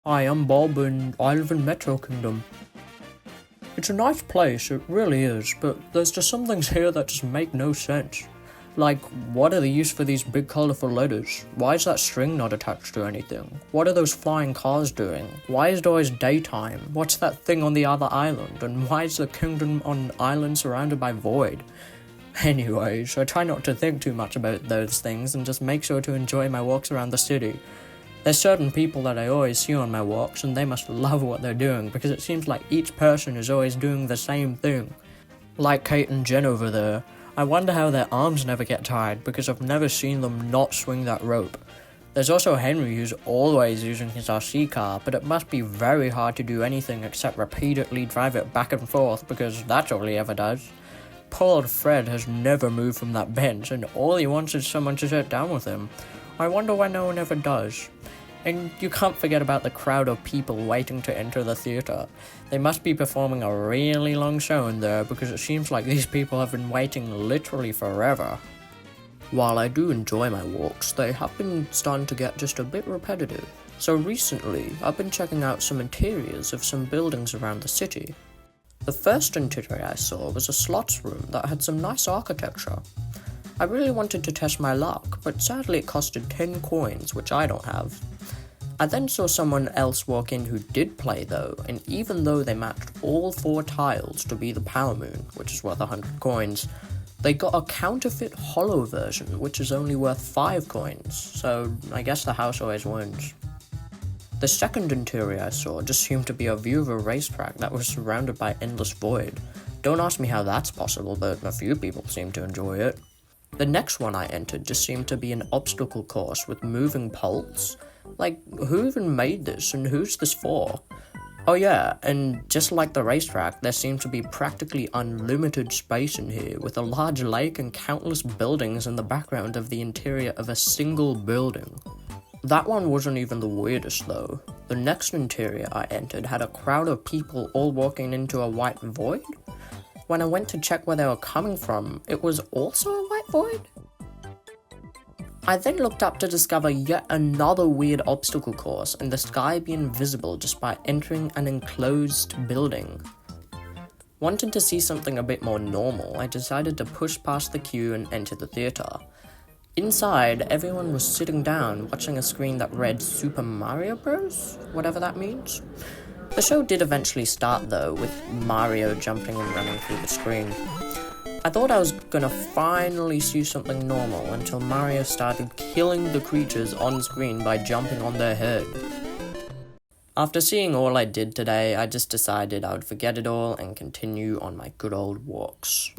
Hi, I'm Bob and I live in Metro Kingdom. It's a nice place, it really is, but there's just some things here that just make no sense. Like, what are the use for these big colourful letters? Why is that string not attached to anything? What are those flying cars doing? Why is it always daytime? What's that thing on the other island? And why is the kingdom on an island surrounded by void? Anyways, I try not to think too much about those things and just make sure to enjoy my walks around the city. There's certain people that I always see on my walks and they must love what they're doing because it seems like each person is always doing the same thing. Like Kate and Jen over there. I wonder how their arms never get tired because I've never seen them not swing that rope. There's also Henry who's always using his RC car, but it must be very hard to do anything except repeatedly drive it back and forth because that's all he ever does. Poor old Fred has never moved from that bench and all he wants is someone to sit down with him. I wonder why no one ever does. And you can't forget about the crowd of people waiting to enter the theatre. They must be performing a really long show in there because it seems like these people have been waiting literally forever. While I do enjoy my walks, they have been starting to get just a bit repetitive. So recently, I've been checking out some interiors of some buildings around the city. The first interior I saw was a slots room that had some nice architecture. I really wanted to test my luck, but sadly it costed 10 coins, which I don't have. I then saw someone else walk in who did play though, and even though they matched all 4 tiles to be the Power Moon, which is worth 100 coins, they got a counterfeit hollow version, which is only worth 5 coins, so I guess the house always wins. The second interior I saw just seemed to be a view of a racetrack that was surrounded by endless void. Don't ask me how that's possible, but a few people seem to enjoy it. The next one I entered just seemed to be an obstacle course with moving poles. Like, who even made this and who's this for? Oh yeah, and just like the racetrack, there seemed to be practically unlimited space in here with a large lake and countless buildings in the background of the interior of a single building. That one wasn't even the weirdest though. The next interior I entered had a crowd of people all walking into a white void. When I went to check where they were coming from, it was also a white void? I then looked up to discover yet another weird obstacle course and the sky being visible just by entering an enclosed building. Wanting to see something a bit more normal, I decided to push past the queue and enter the theatre. Inside, everyone was sitting down watching a screen that read Super Mario Bros., whatever that means. The show did eventually start though, with Mario jumping and running through the screen. I thought I was gonna finally see something normal until Mario started killing the creatures on screen by jumping on their head. After seeing all I did today, I just decided I would forget it all and continue on my good old walks.